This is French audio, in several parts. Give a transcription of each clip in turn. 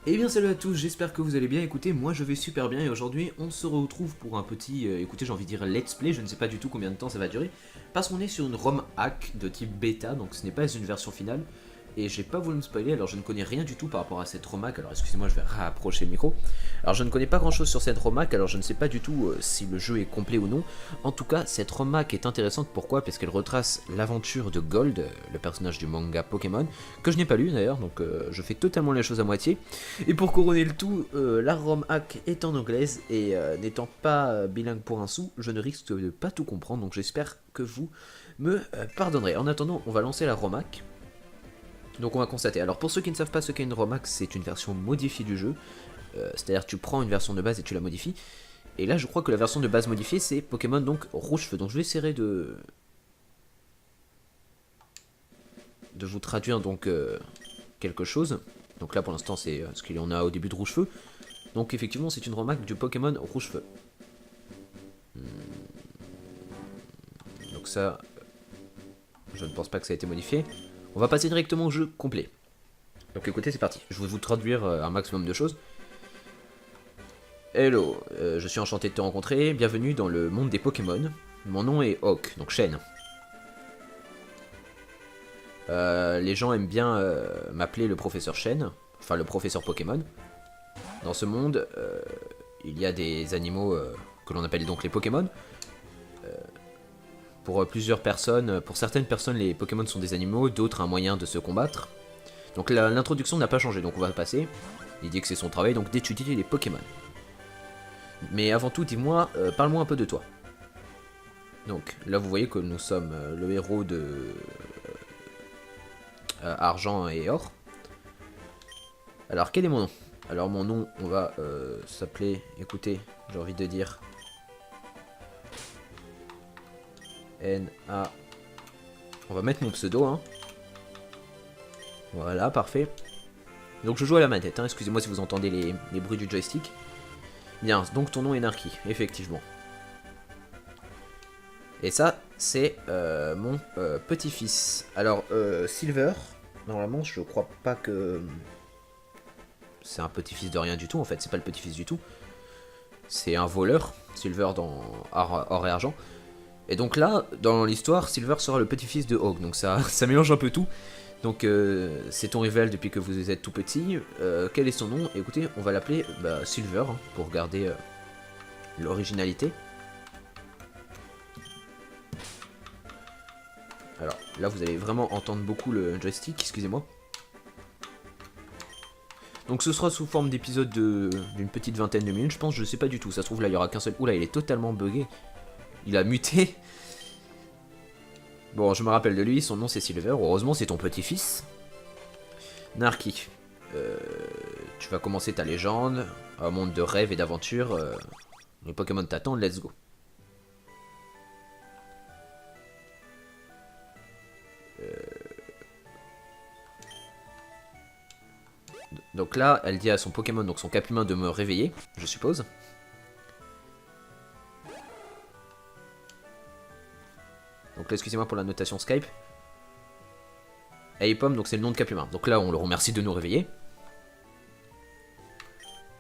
Eh bien salut à tous, j'espère que vous allez bien. Écoutez, moi je vais super bien et aujourd'hui on se retrouve pour un petit, écoutez j'ai envie de dire let's play, je ne sais pas du tout combien de temps ça va durer, parce qu'on est sur une ROM hack de type bêta, donc ce n'est pas une version finale, et j'ai pas voulu me spoiler, alors je ne connais rien du tout par rapport à cette ROM hack, alors excusez-moi je vais rapprocher le micro. Alors je ne connais pas grand chose sur cette ROM hack, alors je ne sais pas du tout si le jeu est complet ou non. En tout cas, cette ROM hack est intéressante, pourquoi? Parce qu'elle retrace l'aventure de Gold, le personnage du manga Pokémon, que je n'ai pas lu d'ailleurs, donc je fais totalement les choses à moitié. Et pour couronner le tout, la ROM hack est en anglaise et n'étant pas bilingue pour un sou, je ne risque de pas tout comprendre, donc j'espère que vous me pardonnerez. En attendant, on va lancer la ROM hack. Donc on va constater. Alors pour ceux qui ne savent pas ce qu'est une ROM hack, c'est une version modifiée du jeu. C'est-à-dire tu prends une version de base et tu la modifies. Et là je crois que la version de base modifiée c'est Pokémon donc rouge-feu. Donc je vais essayer de vous traduire donc quelque chose. Donc là pour l'instant c'est ce qu'il y en a au début de rouge-feu. Donc effectivement c'est une remarque du Pokémon rouge-feu. Donc ça, je ne pense pas que ça a été modifié. On va passer directement au jeu complet. Donc écoutez c'est parti, je vais vous traduire un maximum de choses. Hello, je suis enchanté de te rencontrer, bienvenue dans le monde des Pokémon. Mon nom est Hawk, donc Chêne. Les gens aiment bien m'appeler le professeur Chêne, enfin le professeur Pokémon. Dans ce monde, il y a des animaux que l'on appelle donc les Pokémon. Pour plusieurs personnes, pour certaines personnes, les Pokémon sont des animaux, d'autres un moyen de se combattre. Donc l'introduction n'a pas changé, donc on va passer. Il dit que c'est son travail, donc d'étudier les Pokémon. Mais avant tout, dis-moi, parle-moi un peu de toi. Donc là, vous voyez que nous sommes le héros de Argent et Or. Alors, quel est mon nom? Alors, mon nom, on va s'appeler, écoutez, j'ai envie de dire N-A. On va mettre mon pseudo, hein. Voilà, parfait. Donc, je joue à la manette, hein. Excusez-moi si vous entendez les bruits du joystick. Bien, donc ton nom est Narky, effectivement. Et ça, c'est mon petit-fils. Alors, Silver, normalement, je crois pas que c'est un petit-fils de rien du tout, en fait, c'est pas le petit-fils du tout. C'est un voleur, Silver dans Or et Argent. Et donc là, dans l'histoire, Silver sera le petit-fils de Hawk, donc ça, ça mélange un peu tout. Donc c'est ton rival depuis que vous êtes tout petit. Quel est son nom? Écoutez, on va l'appeler Silver, hein, pour garder l'originalité. Alors là, vous allez vraiment entendre beaucoup le joystick, excusez-moi. Donc ce sera sous forme d'épisode d'une petite vingtaine de minutes, je pense, je sais pas du tout. Ça se trouve là, il y aura qu'un seul... Oula, il est totalement bugué. Il a muté. Bon, je me rappelle de lui, son nom c'est Silver, heureusement c'est ton petit-fils. Narky, tu vas commencer ta légende, un monde de rêves et d'aventures. Les Pokémon t'attendent, let's go. Donc là, elle dit à son Pokémon, donc son Capumin, de me réveiller, je suppose. Donc là, excusez-moi pour la notation Skype. Hey Pomme, donc c'est le nom de Capumin. Donc là, on le remercie de nous réveiller.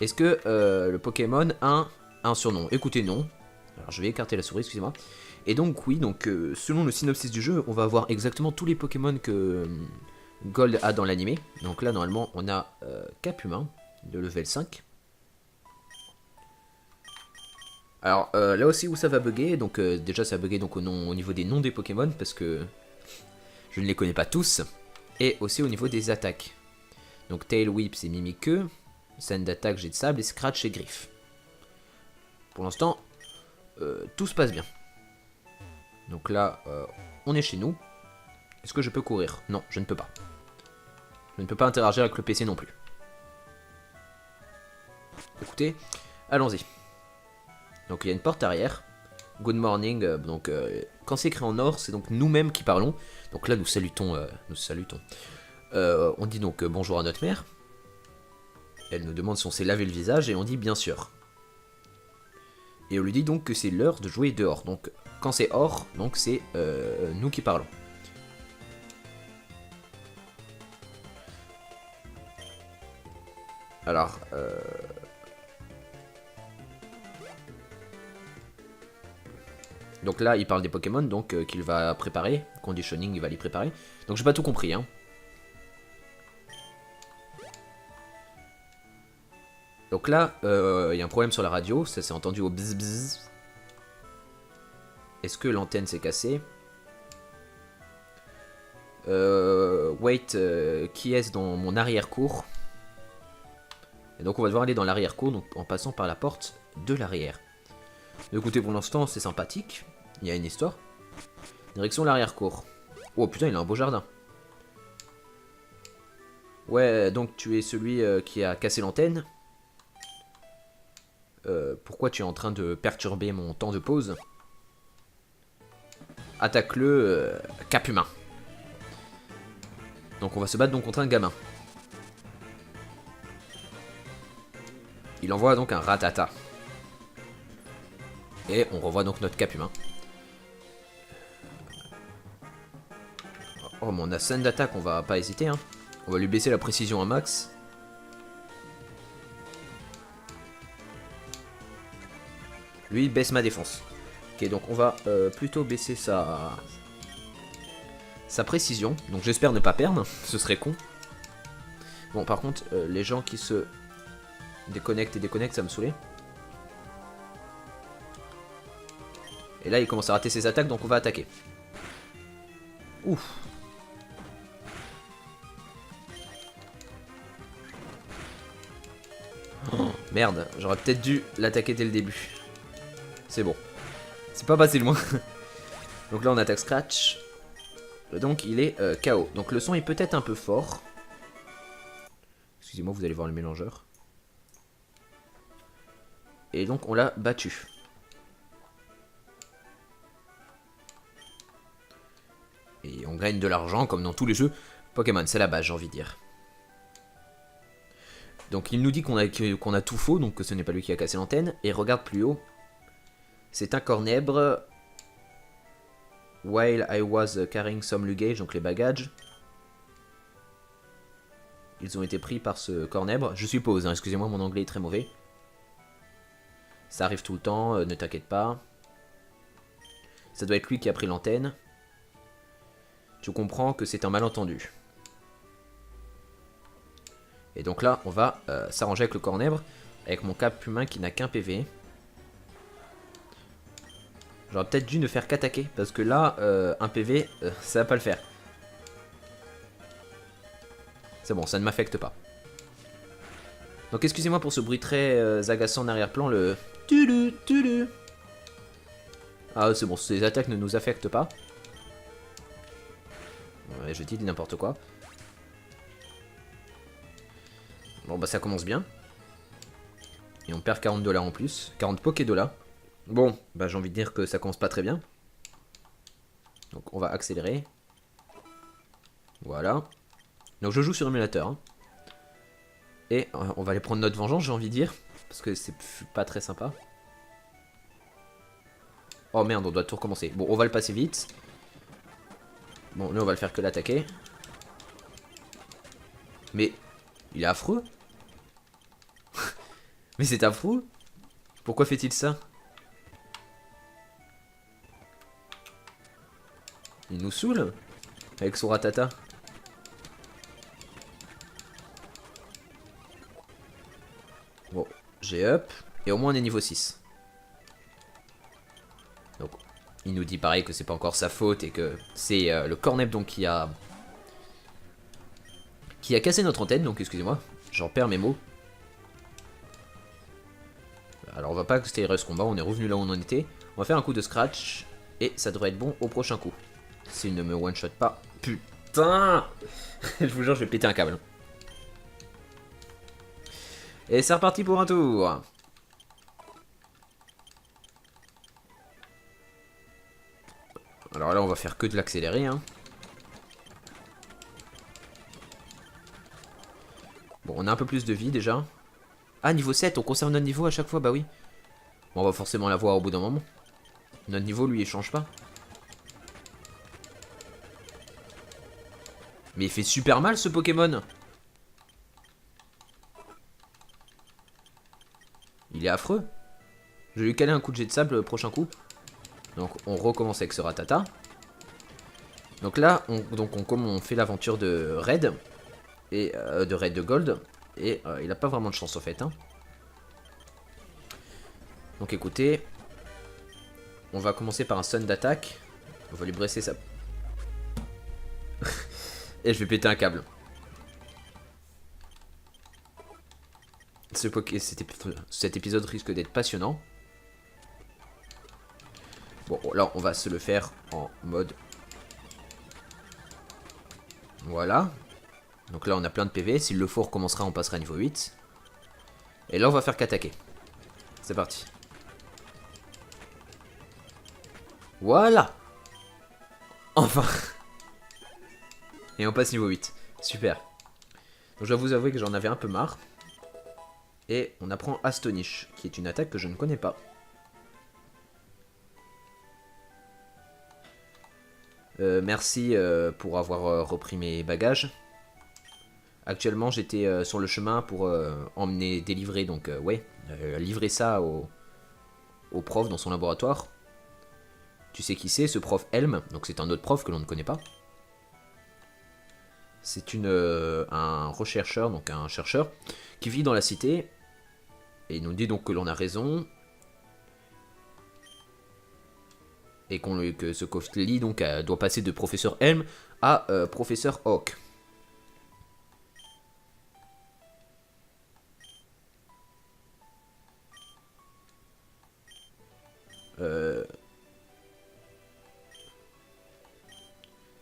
Est-ce que le Pokémon a un surnom? Écoutez, non. Alors je vais écarter la souris, excusez-moi. Et donc oui, donc selon le synopsis du jeu, on va avoir exactement tous les Pokémon que Gold a dans l'animé. Donc là, normalement, on a Capumin, de level 5. Alors là aussi où ça va bugger, donc déjà ça va bugger donc, au niveau des noms des Pokémon, parce que je ne les connais pas tous. Et aussi au niveau des attaques. Donc Tail Whip c'est Mimiqueux, scène d'attaque Jet de Sable et Scratch et Griffe. Pour l'instant, tout se passe bien. Donc là, on est chez nous. Est-ce que je peux courir? Non, je ne peux pas. Je ne peux pas interagir avec le PC non plus. Écoutez, allons-y. Donc il y a une porte arrière. Good morning. Donc quand c'est écrit en or, c'est donc nous-mêmes qui parlons. Donc là, nous salutons. On dit donc bonjour à notre mère. Elle nous demande si on s'est lavé le visage et on dit bien sûr. Et on lui dit donc que c'est l'heure de jouer dehors. Donc quand c'est hors, donc c'est nous qui parlons. Alors, donc là, il parle des Pokémon donc qu'il va préparer. Conditioning, il va les préparer. Donc j'ai pas tout compris, hein. Donc là, il y a un problème sur la radio. Ça s'est entendu au bzz bzz. Est-ce que l'antenne s'est cassée? Wait, qui est-ce dans mon arrière-cour? Et donc on va devoir aller dans l'arrière-cour, donc en passant par la porte de l'arrière. Écoutez, pour l'instant, c'est sympathique. Il y a une histoire. Direction l'arrière-cour. Oh putain, il a un beau jardin. Ouais, donc tu es celui qui a cassé l'antenne. Pourquoi tu es en train de perturber mon temps de pause? Attaque-le, cap humain. Donc on va se battre donc contre un gamin. Il envoie donc un ratata. Et on revoit donc notre cap humain. Oh mais on a scène d'attaque, on va pas hésiter, hein. On va lui baisser la précision à max. Lui il baisse ma défense. Ok, donc on va plutôt baisser sa précision. Donc j'espère ne pas perdre, ce serait con. Bon par contre, les gens qui se déconnectent et déconnectent, ça me saoulait. Et là il commence à rater ses attaques, donc on va attaquer. Ouf. Oh, merde, j'aurais peut-être dû l'attaquer dès le début. C'est bon. C'est pas passé loin. Donc là on attaque Scratch. Donc il est KO. Donc le son est peut-être un peu fort. Excusez-moi, vous allez voir le mélangeur. Et donc on l'a battu. Et on gagne de l'argent comme dans tous les jeux Pokémon. C'est la base, j'ai envie de dire. Donc il nous dit qu'on a tout faux, donc que ce n'est pas lui qui a cassé l'antenne. Et regarde plus haut. C'est un cornèbre. While I was carrying some luggage, donc les bagages. Ils ont été pris par ce cornèbre. Je suppose, hein, excusez-moi, mon anglais est très mauvais. Ça arrive tout le temps, ne t'inquiète pas. Ça doit être lui qui a pris l'antenne. Tu comprends que c'est un malentendu. Et donc là, on va s'arranger avec le cornèbre. Avec mon cap humain qui n'a qu'un PV. J'aurais peut-être dû ne faire qu'attaquer. Parce que là, un PV, ça va pas le faire. C'est bon, ça ne m'affecte pas. Donc excusez-moi pour ce bruit très agaçant en arrière-plan. Le... Tulu, tulu. Ah c'est bon, ces attaques ne nous affectent pas. Ouais, je dis n'importe quoi. Bon bah ça commence bien. Et on perd 40 $ en plus. 40 Poké-Dollars. Bon, bah j'ai envie de dire que ça commence pas très bien. Donc on va accélérer. Voilà. Donc je joue sur émulateur. Hein. Et on va aller prendre notre vengeance, j'ai envie de dire. Parce que c'est pas très sympa. Oh merde, on doit tout recommencer. Bon, on va le passer vite. Bon, nous on va le faire que l'attaquer. Mais il est affreux. Mais c'est affreux. Pourquoi fait-il ça? Il nous saoule avec son ratata. Bon, j'ai up. Et au moins on est niveau 6. Donc, il nous dit pareil que c'est pas encore sa faute et que c'est le cornèbre donc qui a cassé notre antenne. Donc excusez-moi, j'en perds mes mots. Alors on va pas accélérer ce combat, on est revenu là où on en était. On va faire un coup de scratch et ça devrait être bon au prochain coup. S'il ne me one-shot pas. Putain. Je vous jure, je vais péter un câble. Et c'est reparti pour un tour. Alors là, on va faire que de l'accélérer. Hein. Bon, on a un peu plus de vie déjà. Ah, niveau 7, on conserve notre niveau à chaque fois, bah oui. Bon, on va forcément l'avoir au bout d'un moment. Notre niveau, lui, il change pas. Mais il fait super mal ce Pokémon. Il est affreux. Je vais lui caler un coup de jet de sable le prochain coup. Donc on recommence avec ce Ratata. Donc là, comme on fait l'aventure de Red. Et de Red de Gold. Et il a pas vraiment de chance au fait. Hein. Donc écoutez. On va commencer par un stun d'attaque. On va lui bresser sa... Et je vais péter un câble. Cet épisode risque d'être passionnant. Bon, là, on va se le faire en mode... Voilà. Donc là, on a plein de PV. S'il le faut, on recommencera, on passera à niveau 8. Et là, on va faire qu'attaquer. C'est parti. Voilà. Enfin. Et on passe niveau 8. Super. Donc je dois vous avouer que j'en avais un peu marre. Et on apprend Astonish, qui est une attaque que je ne connais pas. Merci pour avoir repris mes bagages. Actuellement, j'étais sur le chemin pour emmener, délivrer, donc ouais, livrer ça au prof dans son laboratoire. Tu sais qui c'est, ce prof Helm, donc c'est un autre prof que l'on ne connaît pas. C'est un rechercheur, donc un chercheur, qui vit dans la cité. Et il nous dit donc que l'on a raison. Et que ce Kofli donc doit passer de professeur Helm à professeur Hawk.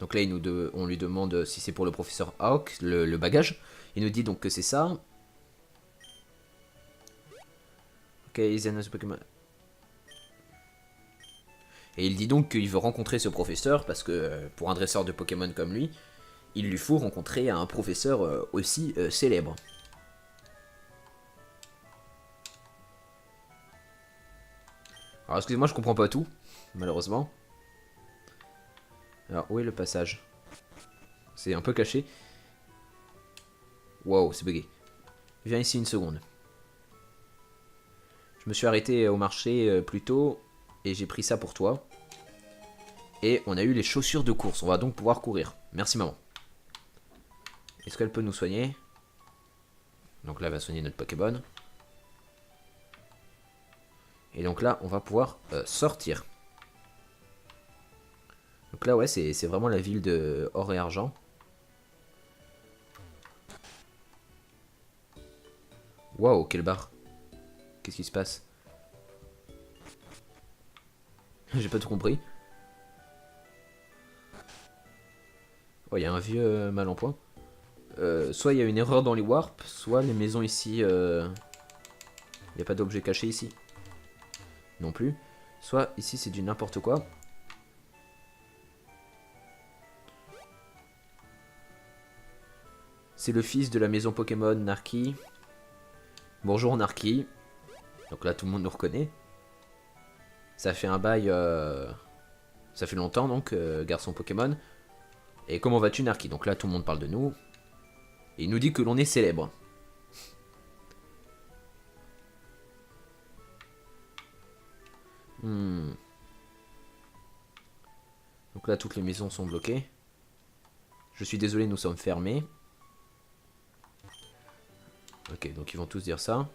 Donc là, on lui demande si c'est pour le professeur Hawk, le bagage. Il nous dit donc que c'est ça. Ok, Pokémon. Et il dit donc qu'il veut rencontrer ce professeur parce que pour un dresseur de Pokémon comme lui, il lui faut rencontrer un professeur aussi célèbre. Alors excusez-moi, je comprends pas tout, malheureusement. Alors où est le passage? C'est un peu caché. Wow, c'est bugué. Viens ici une seconde. Je me suis arrêté au marché plus tôt et j'ai pris ça pour toi. Et on a eu les chaussures de course. On va donc pouvoir courir. Merci maman. Est-ce qu'elle peut nous soigner? Donc là, elle va soigner notre Pokéball. Et donc là, on va pouvoir sortir. Donc là, ouais, c'est vraiment la ville de Or et Argent. Waouh, quelle barre. Qu'est-ce qui se passe? J'ai pas tout compris. Oh, il y a un vieux mal en point. Soit il y a une erreur dans les warps, soit les maisons ici... Il n'y a pas d'objet caché ici. Non plus. Soit ici c'est du n'importe quoi. C'est le fils de la maison Pokémon, Narki. Bonjour Narki. Donc là tout le monde nous reconnaît. Ça fait un bail... Ça fait longtemps donc, garçon Pokémon. Et comment vas-tu Narki? Donc là tout le monde parle de nous. Et il nous dit que l'on est célèbre. Donc là toutes les maisons sont bloquées. Je suis désolé, nous sommes fermés. Ok, donc ils vont tous dire ça.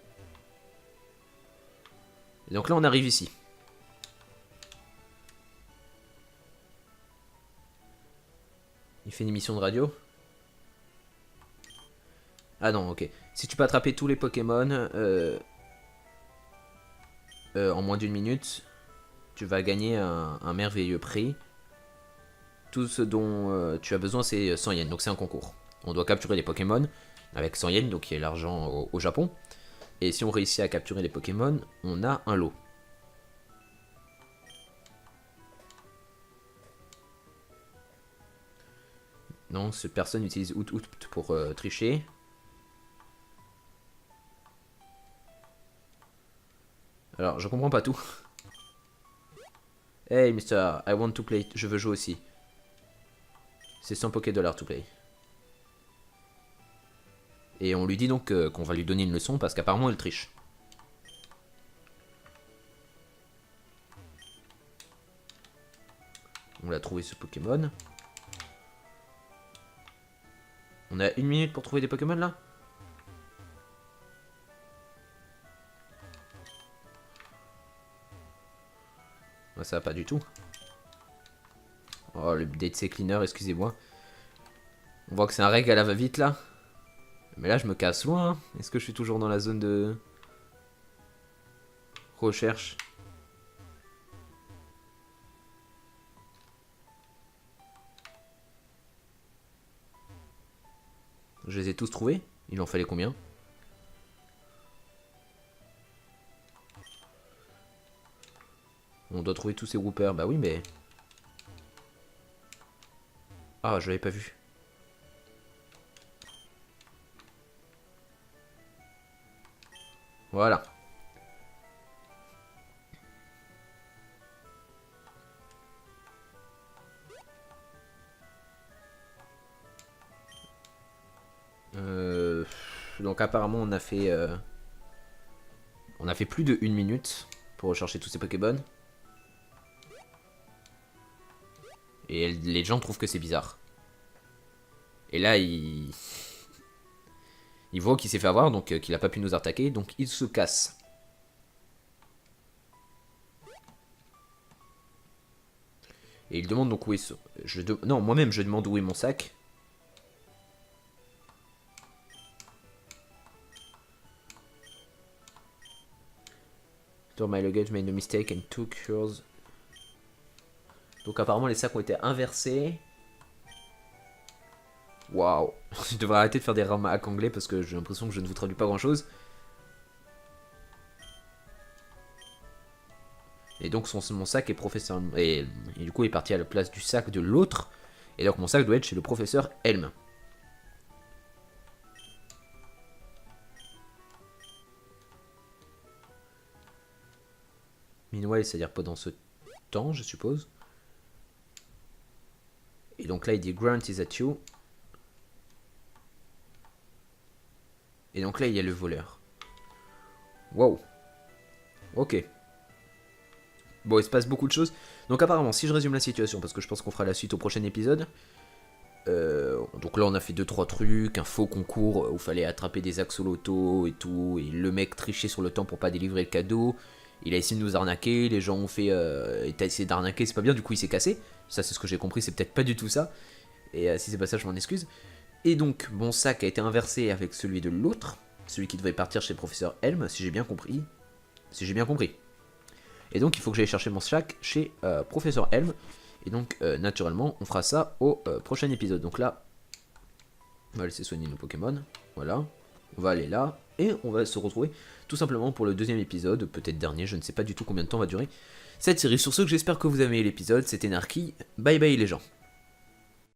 Et donc là on arrive ici. Il fait une émission de radio. Ah non, ok. Si tu peux attraper tous les Pokémon en moins d'une minute, tu vas gagner un merveilleux prix. Tout ce dont tu as besoin, c'est 100 yens. Donc c'est un concours. On doit capturer les Pokémon avec 100 yens, donc qui est l'argent au Japon. Et si on réussit à capturer les Pokémon, on a un lot. Non, cette personne utilise Out pour tricher. Alors, je comprends pas tout. Hey, Mister, I want to play. Je veux jouer aussi. C'est 100 $, to play. Et on lui dit donc qu'on va lui donner une leçon parce qu'apparemment elle triche. l'a trouvé ce Pokémon. On a 1 minute pour trouver des Pokémon là? Ouais, ça va pas du tout. Oh, le DC Cleaner, excusez-moi. On voit que c'est un reg à la va-vite là. Mais là, je me casse loin. Hein. Est-ce que je suis toujours dans la zone de recherche? Je les ai tous trouvés. Il en fallait combien? On doit trouver tous ces groupeurs. Bah oui, mais... Ah, je l'avais pas vu. Voilà. Donc apparemment on a fait plus de 1 minute pour rechercher tous ces Pokémon. Et les gens trouvent que c'est bizarre. Et là il voit qu'il s'est fait avoir, donc qu'il a pas pu nous attaquer, donc il se casse. Et il demande donc où est non, moi-même je demande où est mon sac. My luggage made a mistake and took yours. Donc apparemment les sacs ont été inversés. Waouh. Je devrais arrêter de faire des rames hack anglais parce que j'ai l'impression que je ne vous traduis pas grand chose. Et donc mon sac est professeur... Et du coup il est parti à la place du sac de l'autre. Et donc mon sac doit être chez le professeur Helm. Meanwhile, c'est-à-dire pendant ce temps, je suppose. Et donc là, il dit Grant is at you. Et donc là, il y a le voleur. Wow. Ok. Bon, il se passe beaucoup de choses. Donc apparemment, si je résume la situation, parce que je pense qu'on fera la suite au prochain épisode. Donc là, on a fait 2-3 trucs. Un faux concours où il fallait attraper des axolotos et tout. Et le mec trichait sur le temps pour pas délivrer le cadeau. Il a essayé de nous arnaquer, les gens ont fait... il a essayé d'arnaquer, c'est pas bien, du coup il s'est cassé. Ça c'est ce que j'ai compris, c'est peut-être pas du tout ça. Et si c'est pas ça, je m'en excuse. Et donc, mon sac a été inversé avec celui de l'autre. Celui qui devait partir chez le professeur Helm, si j'ai bien compris. Si j'ai bien compris. Et donc, il faut que j'aille chercher mon sac chez professeur Helm. Et donc, naturellement, on fera ça au prochain épisode. Donc là, on va laisser soigner nos Pokémon. Voilà. On va aller là. Et on va se retrouver tout simplement pour le deuxième épisode, peut-être dernier, je ne sais pas du tout combien de temps va durer cette série. Sur ce, j'espère que vous avez aimé l'épisode, c'était Narky, bye bye les gens.